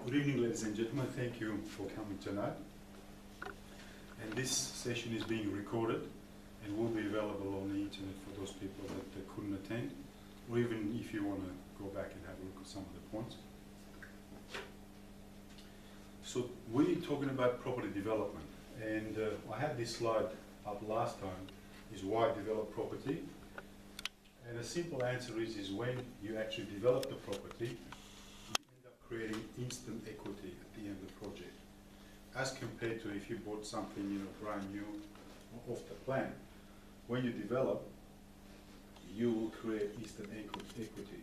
Good evening, ladies and gentlemen. Thank you for coming tonight. And this session is being recorded and will be available on the internet for those people that couldn't attend, or even if you want to go back and have a look at some of the points. So we're talking about property development, and I had this slide up last time, is why develop property. And a simple answer is when you actually develop the property, creating instant equity at the end of the project, as compared to if you bought something brand new or off the plan. When you develop, you will create instant equity,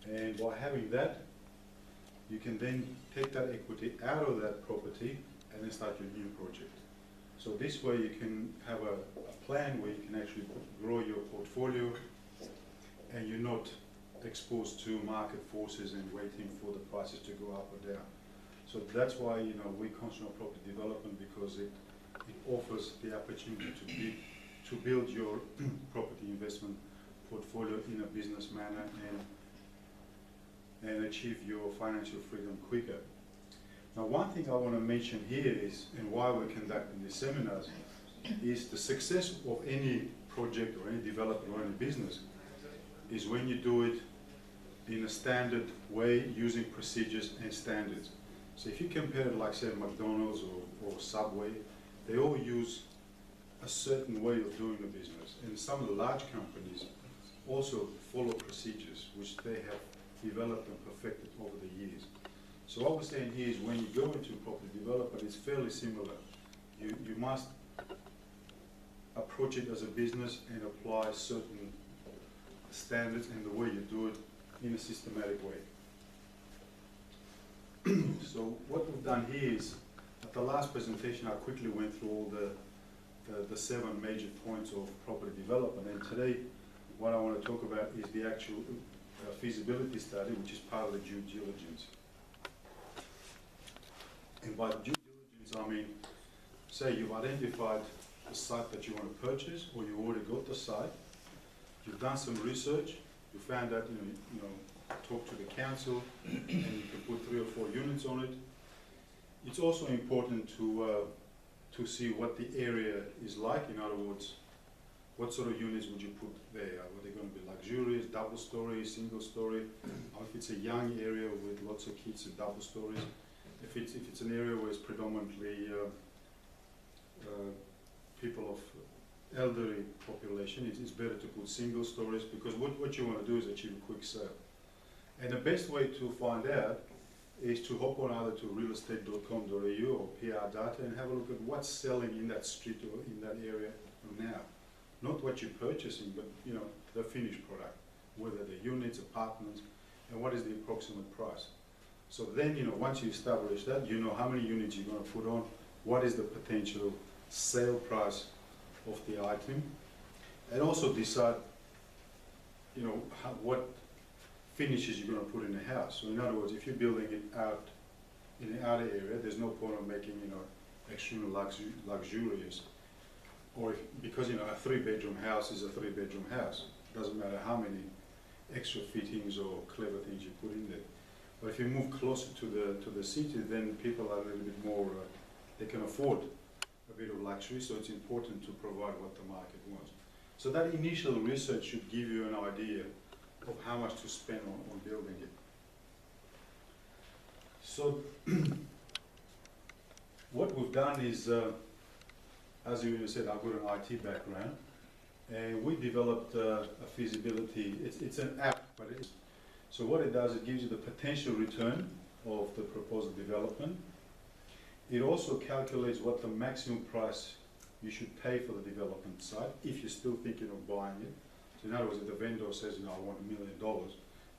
and by having that, you can then take that equity out of that property and then start your new project. So this way you can have a plan where you can actually grow your portfolio, and you're not exposed to market forces and waiting for the prices to go up or down. So that's why we concentrate on property development, because it offers the opportunity to build your property investment portfolio in a business manner and achieve your financial freedom quicker. Now, one thing I want to mention here is, and why we're conducting these seminars, is the success of any project or any development or any business is when you do it in a standard way, using procedures and standards. So if you compare it like, say, McDonald's or Subway, they all use a certain way of doing the business. And some of the large companies also follow procedures which they have developed and perfected over the years. So what we're saying here is when you go into property development, it's fairly similar. You must approach it as a business and apply certain standards and the way you do it in a systematic way. So what we've done here is, at the last presentation I quickly went through all the 7 major points of property development, and today what I want to talk about is the actual feasibility study, which is part of the due diligence. And by due diligence I mean, say you've identified the site that you want to purchase, or you already got the site, you've done some research, you found out, talk to the council, and you can put 3 or 4 units on it. It's also important to see what the area is like. In other words, what sort of units would you put there? Are they going to be luxurious, double story, single story? Or if it's a young area with lots of kids, a double stories. If it's an area where it's predominantly people of elderly population, it's better to put single stories, because what you want to do is achieve a quick sale. And the best way to find out is to hop on either to realestate.com.au or PR data and have a look at what's selling in that street or in that area now. Not what you're purchasing, but the finished product, whether they're units, apartments, and what is the approximate price. So then, once you establish that, you know how many units you're going to put on, what is the potential sale price of the item, and also decide, what finishes you're going to put in the house. So in other words, if you're building it out in the outer area, there's no point of making, extremely luxurious, or because a 3-bedroom house is a 3-bedroom house. It doesn't matter how many extra fittings or clever things you put in there. But if you move closer to the city, then people are a little bit more, they can afford a bit of luxury, so it's important to provide what the market wants. So that initial research should give you an idea of how much to spend on building it. So what we've done is, as you said, I've got an IT background, and we developed a feasibility, it's an app, but so what it does, it gives you the potential return of the proposed development. It also calculates what the maximum price you should pay for the development site if you're still thinking of buying it. So in other words, if the vendor says, I want $1 million,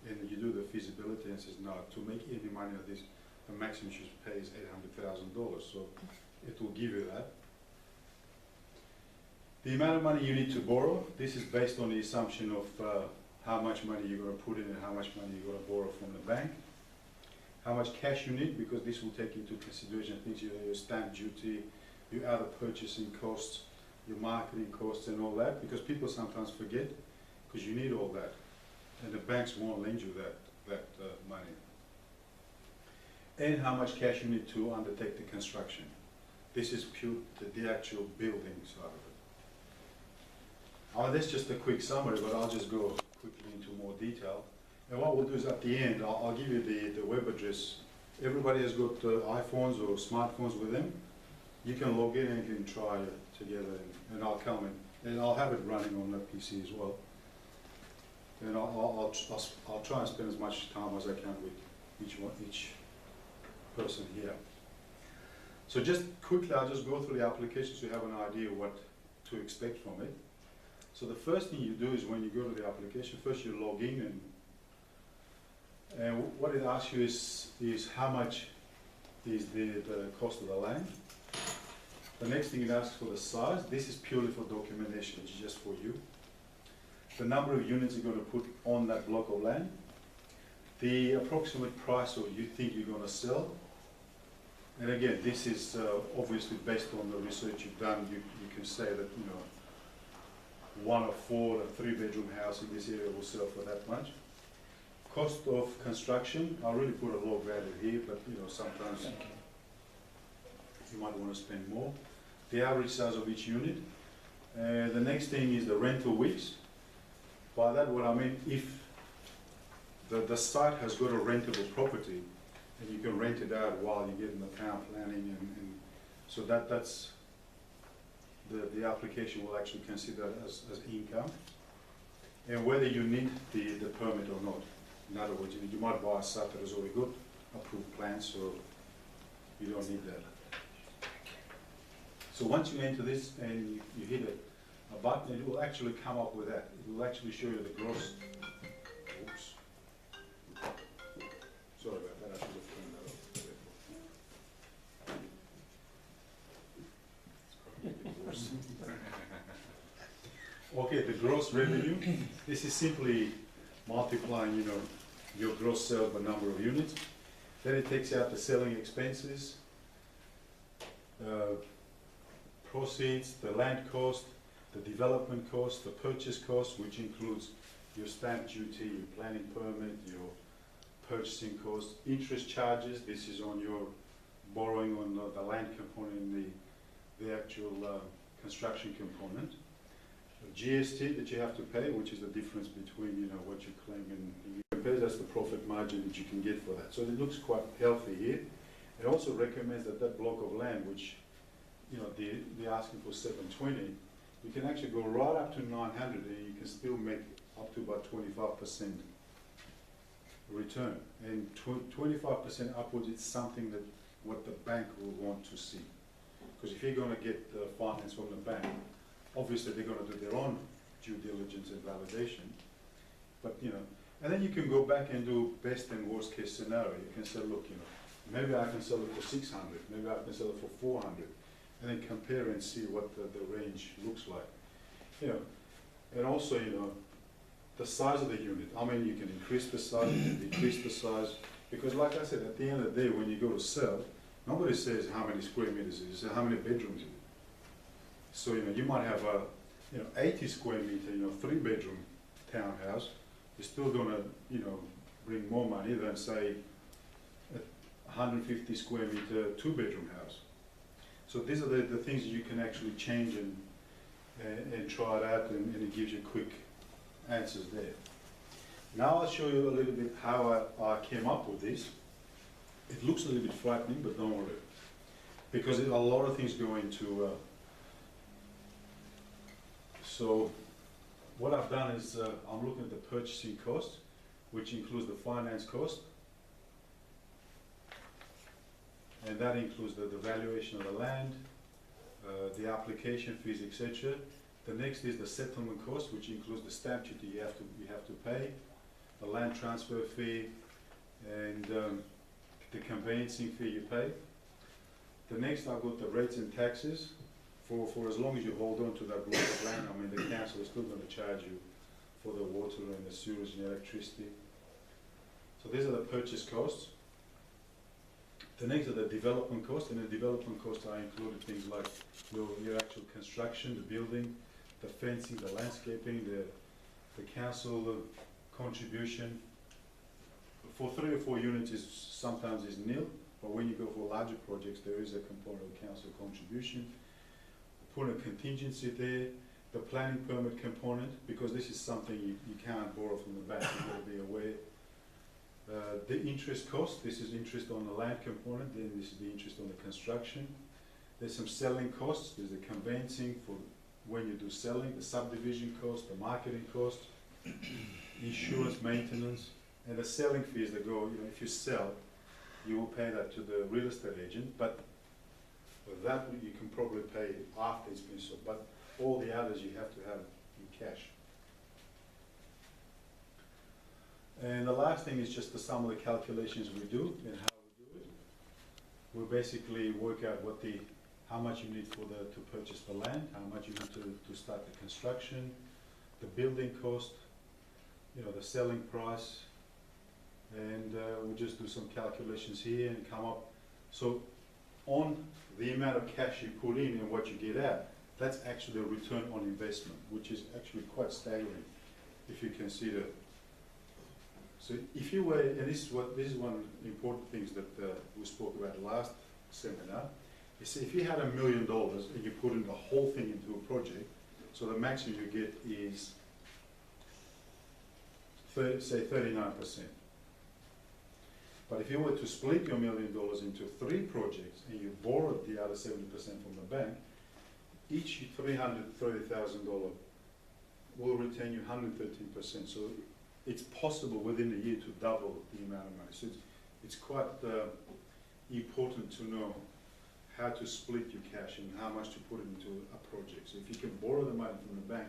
and you do the feasibility and says, no, to make any money of this, the maximum you should pay is $800,000. So it will give you that. The amount of money you need to borrow, this is based on the assumption of how much money you're going to put in and how much money you're going to borrow from the bank. How much cash you need, because this will take into consideration things, your stamp duty, your other purchasing costs, your marketing costs and all that, because people sometimes forget, because you need all that. And the banks won't lend you that money. and how much cash you need to undertake the construction. This is pure the actual building side of it. That's just a quick summary, but I'll just go quickly into more detail. And what we'll do is at the end, I'll give you the web address. Everybody has got iPhones or smartphones with them. You can log in and you can try it together, and I'll come in. And I'll have it running on that PC as well. And I'll try and spend as much time as I can with each person here. So just quickly, I'll just go through the application so you have an idea what to expect from it. So the first thing you do is when you go to the application, first you log in, and what it asks you is how much is the cost of the land. The next thing it asks for the size. This is purely for documentation, it's just for you. The number of units you're going to put on that block of land. The approximate price or you think you're going to sell. And again, this is obviously based on the research you've done. You can say that, you know, 1 or 4 or 3-bedroom house in this area will sell for that much. Cost of construction, I really put a low value here, but you know, sometimes you might want to spend more. The average size of each unit. The next thing is the rental weeks. By that what I mean, if the site has got a rentable property, and you can rent it out while you're getting the town planning, and so that's the application will actually consider as income, and whether you need the permit or not. In other words, you might buy a site that has already got approved plans, so you don't need that. So once you enter this and you hit a button, it will actually come up with that. It will actually show you the gross. Oops. Sorry about that, I should have turned that off. Okay, the gross revenue. This is simply multiplying, you know, your gross sale by number of units. Then it takes out the selling expenses, proceeds, the land cost, the development cost, the purchase cost, which includes your stamp duty, your planning permit, your purchasing cost, interest charges. This is on your borrowing on the land component and the actual construction component. GST that you have to pay, which is the difference between, you know, what you claim and you compare. That's the profit margin that you can get for that. So it looks quite healthy here. It also recommends that that block of land, which, you know, they're asking for 720, you can actually go right up to 900, and you can still make up to about 25% return. And 25% upwards is something that what the bank will want to see. Because if you're going to get the finance from the bank, obviously they're going to do their own due diligence and validation. But, you know, and then you can go back and do best and worst case scenario. You can say, look, you know, maybe I can sell it for 600, maybe I can sell it for 400, and then compare and see what the range looks like. You know, and also, you know, the size of the unit. I mean, you can increase the size, you can decrease the size, because like I said, at the end of the day, when you go to sell, nobody says how many square meters it is, how many bedrooms it is. So, you know, you might have a, you know, 80 square meter, you know, 3-bedroom townhouse. You're still gonna, you know, bring more money than say a 150 square meter 2-bedroom house. So these are the things you can actually change and try it out, and it gives you quick answers there. Now I'll show you a little bit how I came up with this. It looks a little bit frightening, but don't worry, because a lot of things go into. So what I've done is I'm looking at the purchasing cost, which includes the finance cost, and that includes the valuation of the land, the application fees, etc. The next is the settlement cost, which includes the stamp duty you have to pay, the land transfer fee, and the conveyancing fee you pay. The next I've got the rates and taxes. For as long as you hold on to that block of land, I mean, the council is still going to charge you for the water and the sewage and the electricity. So these are the purchase costs. The next are the development costs, and the development costs I included things like your actual construction, the building, the fencing, the landscaping, the council contribution. For 3 or 4 units sometimes is nil, But when you go for larger projects, there is a component of council contribution. Put a contingency there. The planning permit component, because this is something you can't borrow from the bank, you've got to be aware. The interest cost, this is interest on the land component, then this is the interest on the construction. There's some selling costs, there's the conveyancing for when you do selling, the subdivision cost, the marketing cost, insurance, maintenance, and the selling fees that go, if you sell, you will pay that to the real estate agent, but for that you can probably pay after it's been sold, but all the others you have to have in cash. And the last thing is just the sum of the calculations we do and how we do it. We basically work out how much you need to purchase the land, how much you need to start the construction, the building cost, the selling price, and we just do some calculations here and come up. So on the amount of cash you put in and what you get out, that's actually a return on investment, which is actually quite staggering if you consider. So if you were, and this is one of the important things that we spoke about last seminar, is if you had $1 million and you put in the whole thing into a project, so the maximum you get is, say 39%. But if you were to split your $1 million into 3 projects and you borrowed the other 70% from the bank, each $330,000 will retain you 113%. So it's possible within a year to double the amount of money. So it's quite important to know how to split your cash and how much to put into a project. So if you can borrow the money from the bank,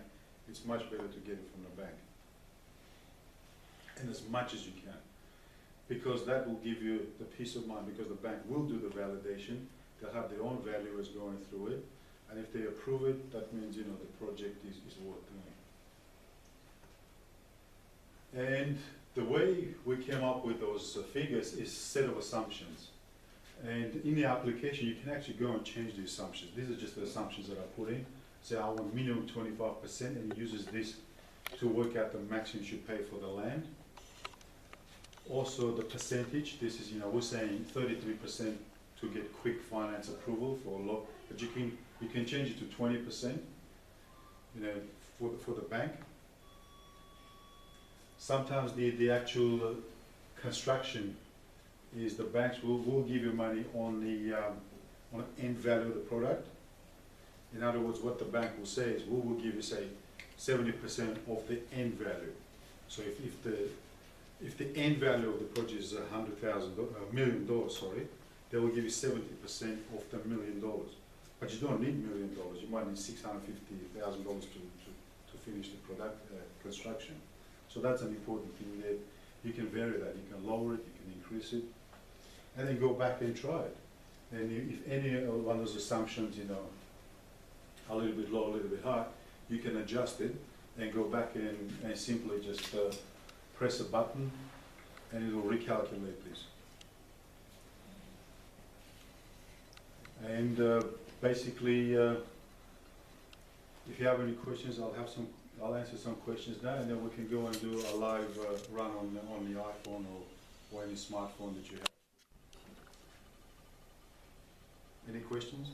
it's much better to get it from the bank. And as much as you can. Because that will give you the peace of mind, because the bank will do the validation. They'll have their own valuers going through it. And if they approve it, that means the project is worth doing. And the way we came up with those figures is set of assumptions. And in the application, you can actually go and change the assumptions. These are just the assumptions that I put in. Say I want minimum 25%, and it uses this to work out the maximum you should pay for the land. Also the percentage, this is, we're saying 33% to get quick finance approval for a lot, but you can change it to 20%, for the bank. Sometimes the actual construction is the banks will give you money on the end value of the product. In other words, what the bank will say is, we will give you, say, 70% of the end value. So if the end value of the project is $100 million, they will give you 70% of the $1 million. But you don't need $1 million. You might need $650,000 to finish the product construction. So that's an important thing that you can vary that. You can lower it, you can increase it, and then go back and try it. And if any one of those assumptions, a little bit low, a little bit high, you can adjust it and go back and simply just press a button and it will recalculate this. And basically, if you have any questions, I'll answer some questions now, and then we can go and do a live run on the iPhone or any smartphone that you have. Any questions?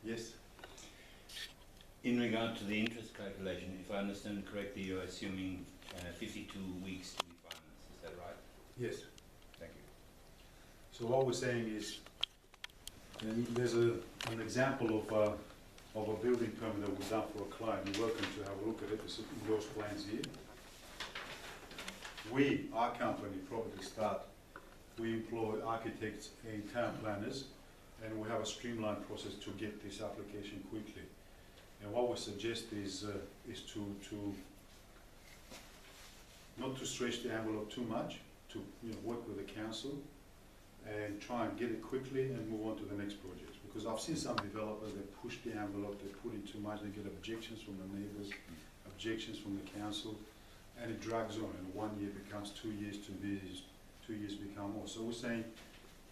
Yes? In regard to the interest calculation, if I understand correctly, you're assuming 52 weeks to be financed. Is that right? Yes. Thank you. So what we're saying is, there's an example of a building permit that we've done for a client. You're welcome to have a look at it. There's those plans here. Our company, Property Start, we employ architects and town planners, and we have a streamlined process to get this application quickly. And what we suggest is to not to stretch the envelope too much, to work with the council and try and get it quickly and move on to the next project. Because I've seen some developers, they push the envelope, they put in too much, they get objections from the neighbours, objections from the council, and it drags on, and 1 year becomes 2 years, 2 years become more. So we're saying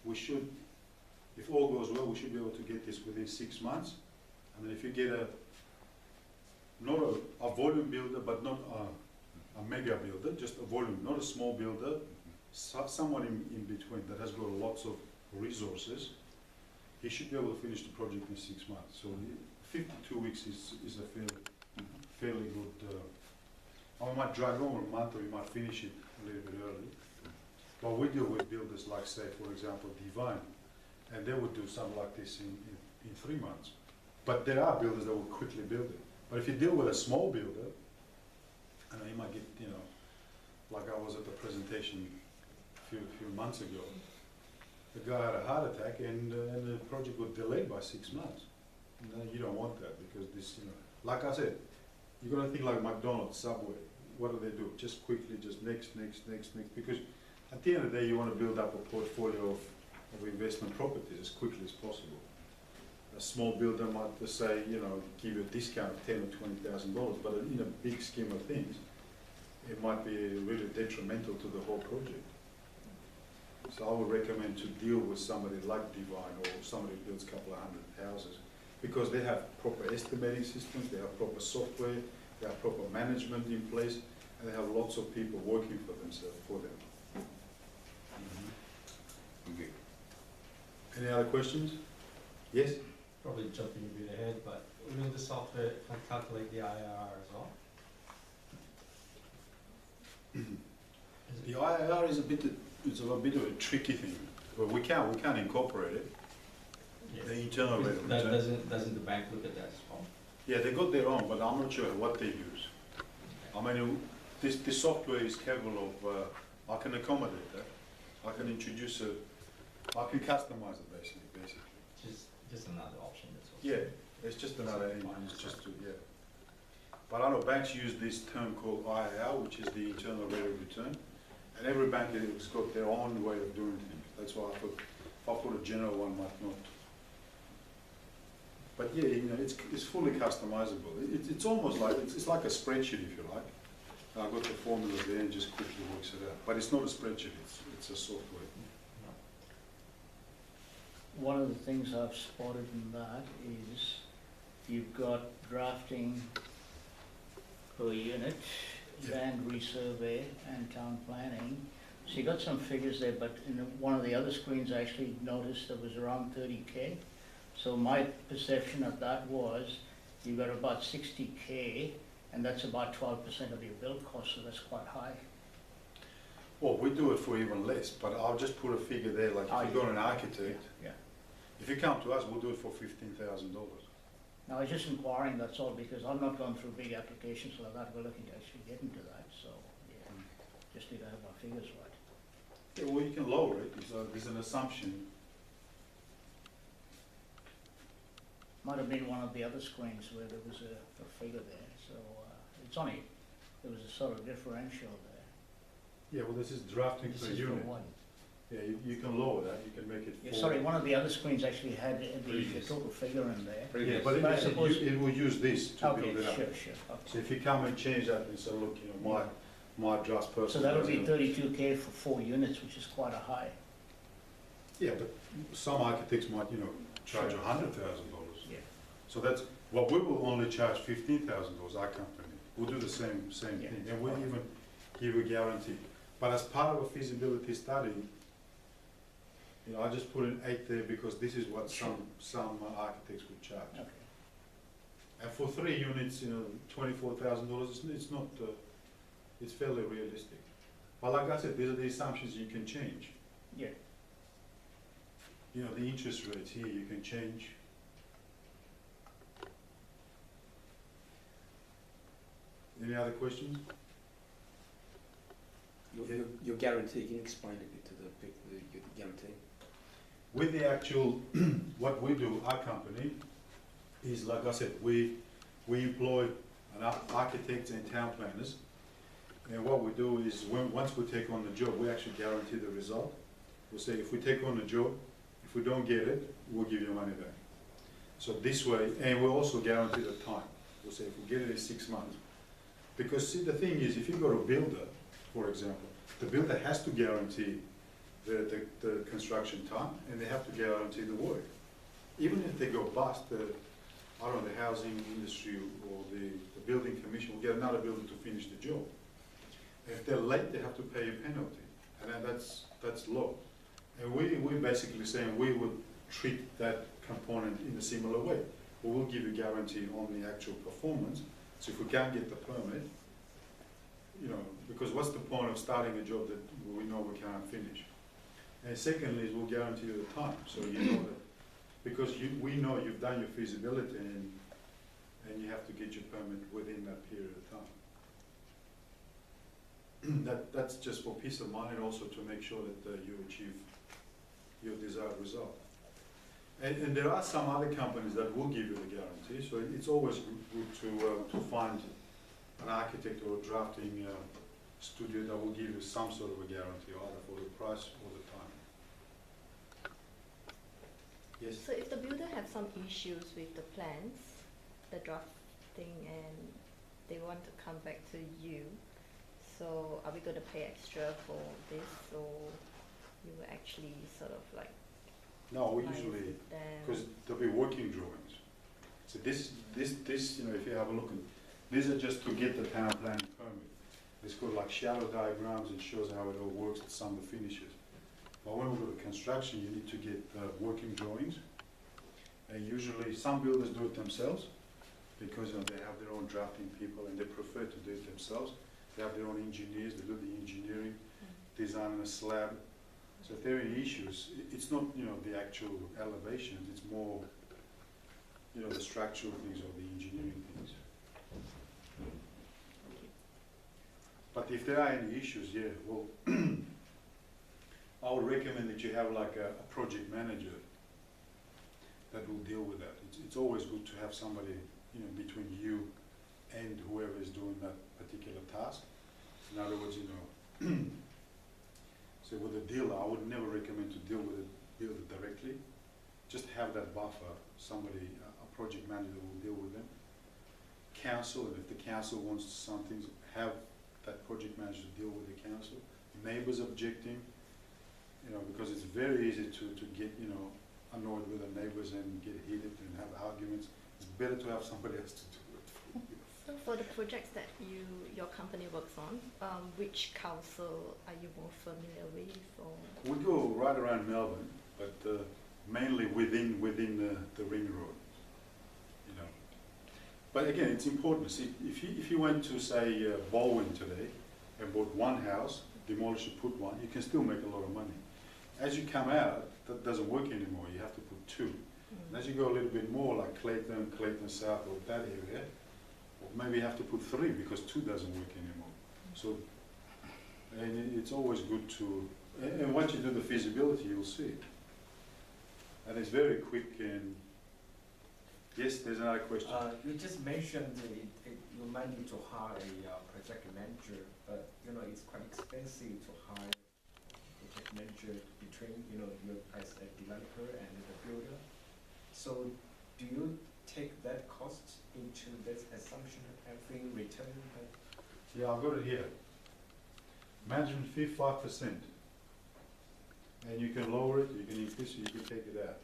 we should, if all goes well, we should be able to get this within 6 months. And then if you get not a volume builder, but not a mega builder, just a volume, not a small builder, someone in between that has got lots of resources, he should be able to finish the project in 6 months. So 52 weeks is a fairly good, we might drag on a month or we might finish it a little bit early. But we deal with builders like, say, for example, Divine, and they would do something like this in 3 months. But there are builders that will quickly build it. But if you deal with a small builder, I know you might get, like I was at the presentation a few months ago, the guy had a heart attack and the project was delayed by 6 months. You don't want that because this, like I said, you got to think like McDonald's, Subway. What do? Just quickly, just next. Because at the end of the day, you want to build up a portfolio of investment properties as quickly as possible. A small builder might just say, give you a discount of $10,000 or $20,000, but in a big scheme of things, it might be really detrimental to the whole project. So I would recommend to deal with somebody like Divine or somebody who builds a couple of hundred houses, because they have proper estimating systems, they have proper software, they have proper management in place, and they have lots of people working for them. Okay. Any other questions? Yes? Probably jumping a bit ahead, but will the software calculate the IRR as well? The IRR is a bit of a tricky thing. Well, we can't incorporate it. Yes. The internal rate of That return. doesn't the bank look at that as well? Yeah, they got their own, but I'm not sure what they use. I mean, this software is capable of, I can accommodate that. I can introduce I can customize it basically. Just another option, that's all. Yeah, it's just another engine, it's just to, yeah. But I know banks use this term called IRR, which is the internal rate of return. And every bank has got their own way of doing things. That's why I thought, if I put a general one, might not. But yeah, it's fully customizable. It's almost like, it's like a spreadsheet, if you like. I've got the formula there and just quickly works it out. But it's not a spreadsheet, it's a software. One of the things I've spotted in that is you've got drafting per unit, Yeah. land resurvey and town planning. So you got some figures there, but in one of the other screens I actually noticed there was around 30K. So my perception of that was you got about 60K, and that's about 12% of your build cost, so that's quite high. Well, we do it for even less, but I'll just put a figure there, like if you've got an architect, Yeah. if you come to us, we'll do it for $15,000. Now, I was just inquiring, that's all, because I'm not going through big applications like that. We're looking to actually get into that, so, yeah, just need to have our figures right. Yeah, well, you can lower it, there's an assumption. Might have been one of the other screens where there was a figure there, so it's only, there was a sort of differential there. Yeah, well, this is drafting This per is for unit. one. Yeah, you can lower that, you can make it Yeah, 4. sorry, one of the other screens actually had the Previous. total figure in there. Yeah, but But I suppose- it will use this to Okay, build it up. sure, So okay. if you come and change that and say, look, my draft person. So that would be doesn't- 32K for 4 units, which is quite a high. Yeah, but some architects might, charge Sure. $100,000. Yeah. So that's, well, we will only charge $15,000, our company. We'll do the same Yeah. thing, and we'll even give a guarantee. But as part of a feasibility study, I just put an 8 there because this is what some architects would charge. Okay. And for 3 units, $24,000, it's not, it's fairly realistic. But like I said, these are the assumptions you can change. Yeah. The interest rates here, you can change. Any other questions? Your guarantee, can you explain a bit to the guarantee? With the actual, what we do, our company, is like I said, we employ architects and town planners. And what we do is, once we take on the job, we actually guarantee the result. We'll say, if we take on the job, if we don't get it, we'll give you money back. So this way, and we'll also guarantee the time. We'll say, if we get it in 6 months. Because see, the thing is, if you've got a builder, for example, the builder has to guarantee the construction time, and they have to guarantee the work. Even if they go bust, the housing industry or the building commission will get another builder to finish the job. If they're late, they have to pay a penalty. And then that's low. And we're basically saying we would treat that component in a similar way. We will give you guarantee on the actual performance. So if we can't get the permit, you know, because what's the point of starting a job that we know we can't finish? And secondly, is we'll guarantee you the time, so you know that, because we know you've done your feasibility and you have to get your permit within that period of time. That's just for peace of mind, also to make sure that you achieve your desired result. And there are some other companies that will give you the guarantee, so it's always good to find an architect or a drafting studio that will give you some sort of a guarantee, either for the price or the time. Yes? So if the builder have some issues with the plans, the drafting, and they want to come back to you, so are we going to pay extra for this, or you will actually sort of like No, we liaise usually, with them? because there'll be working drawings. So this, you know, if you have a look at, these are just to get the town plan permit. It's called like shadow diagrams, it shows how it all works, some of the finishes. But when we go to construction, you need to get working drawings. And usually, some builders do it themselves, because you know, they have their own drafting people and they prefer to do it themselves. They have their own engineers, they do the engineering, design a slab. So if there are any issues, it's not, you know, the actual elevations, it's more, you know, the structural things or the engineering things. But if there are any issues, yeah, well, I would recommend that you have like a project manager that will deal with that. It's always good to have somebody, you know, between you and whoever is doing that particular task. In other words, you know, so with a dealer, I would never recommend to deal with a builder directly. Just have that buffer, somebody, a project manager will deal with them. Council, and if the council wants something, have that project manager deal with the council. Neighbors objecting, you know, because it's very easy to get, you know, annoyed with the neighbors and get heated and have arguments. It's better to have somebody else to do it for you. So for the projects that your company works on, which council are you more familiar with? Or? We go right around Melbourne, but mainly within the ring road, you know. But again, it's important. See, if you went to say Baldwin today and bought one house, demolish and put one, you can still make a lot of money. As you come out, that doesn't work anymore. You have to put two. And as you go a little bit more, like Clayton South, or that area, or maybe you have to put three because two doesn't work anymore. So, and it's always good to, and once you do the feasibility, you'll see. And it's very quick. And yes, there's another question. You just mentioned you might need to hire a project manager, but you know it's quite expensive to hire a project manager between you know you as a developer and the builder. So do you take that cost into this assumption every return? Yeah, I've got it here. Management fee 5%. And you can lower it, you can increase it, you can take it out.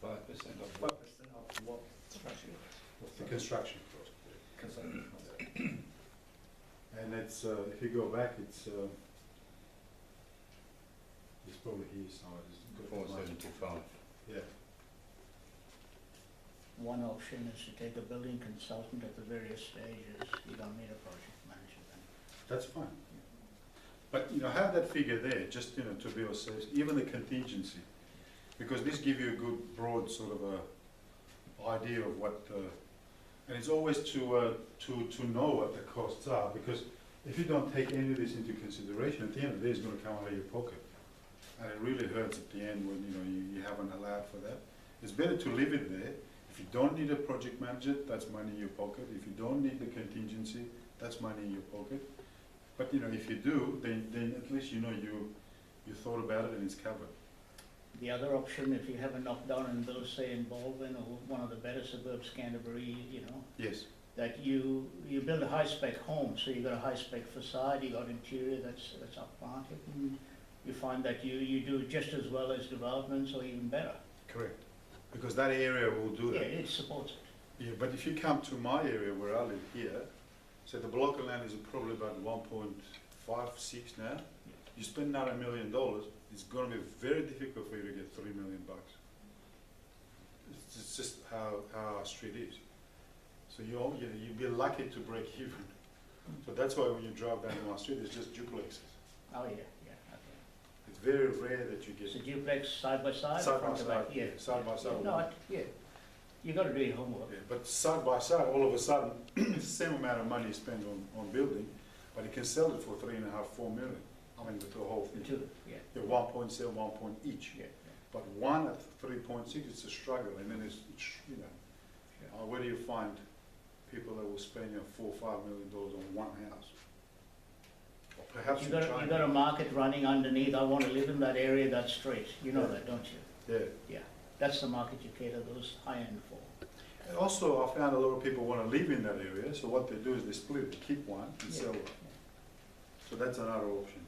5% of 5% of what? The construction cost. Construction cost. And it's, if you go back, it's probably here somewhere. It's got the line. 4725. Yeah. One option is to take a building consultant at the various stages. You don't need a project manager then. That's fine. But, you know, have that figure there, just, you know, to be safe, even the contingency. Because this gives you a good, broad sort of a idea of what, and it's always to know what the costs are, because if you don't take any of this into consideration, at the end of the day, it's going to come out of your pocket. And it really hurts at the end when, you know, you haven't allowed for that. It's better to leave it there. If you don't need a project manager, that's money in your pocket. If you don't need the contingency, that's money in your pocket. But you know, if you do, then at least you know you thought about it and it's covered. The other option, if you have a knockdown and build, say in Baldwin or one of the better suburbs, Canterbury, you know, Yes. that you build a high spec home, so you got a high spec facade, you got interior that's upmarket, and you find that you do just as well as developments or even better. Correct. Because that area will do Yeah, that. it supports it. Yeah, but if you come to my area where I live here, so the block of land is probably about 1.56 now. You spend another $1 million, it's gonna be very difficult for you to get $3 million. It's just how our street is. So you'd be lucky to break even. So that's why when you drive down our street, it's just duplexes. Oh, yeah, okay. It's very rare that you It's a get duplex side by side? or side by front to side, back? yeah, side by side. No, yeah, you gotta do your homework. Yeah, but side by side, all of a sudden, it's the same amount of money you spend on building, but you can sell it for 3.5, 4 million. I mean, the whole thing. Two, yeah, Yeah, 1.7, 1 point each. yeah. But one at 3.6, it's a struggle, and then it's, you know, where do you find people that will spend, $4 or $5 million on one house? Or perhaps You got a market running underneath, I wanna live in that area, that's straight, you know Yeah. that, don't you? Yeah. Yeah, that's the market you cater those high-end for. And also, I found a lot of people want to live in that area, so what they do is they split it, keep one and Yeah. sell one. So that's another option.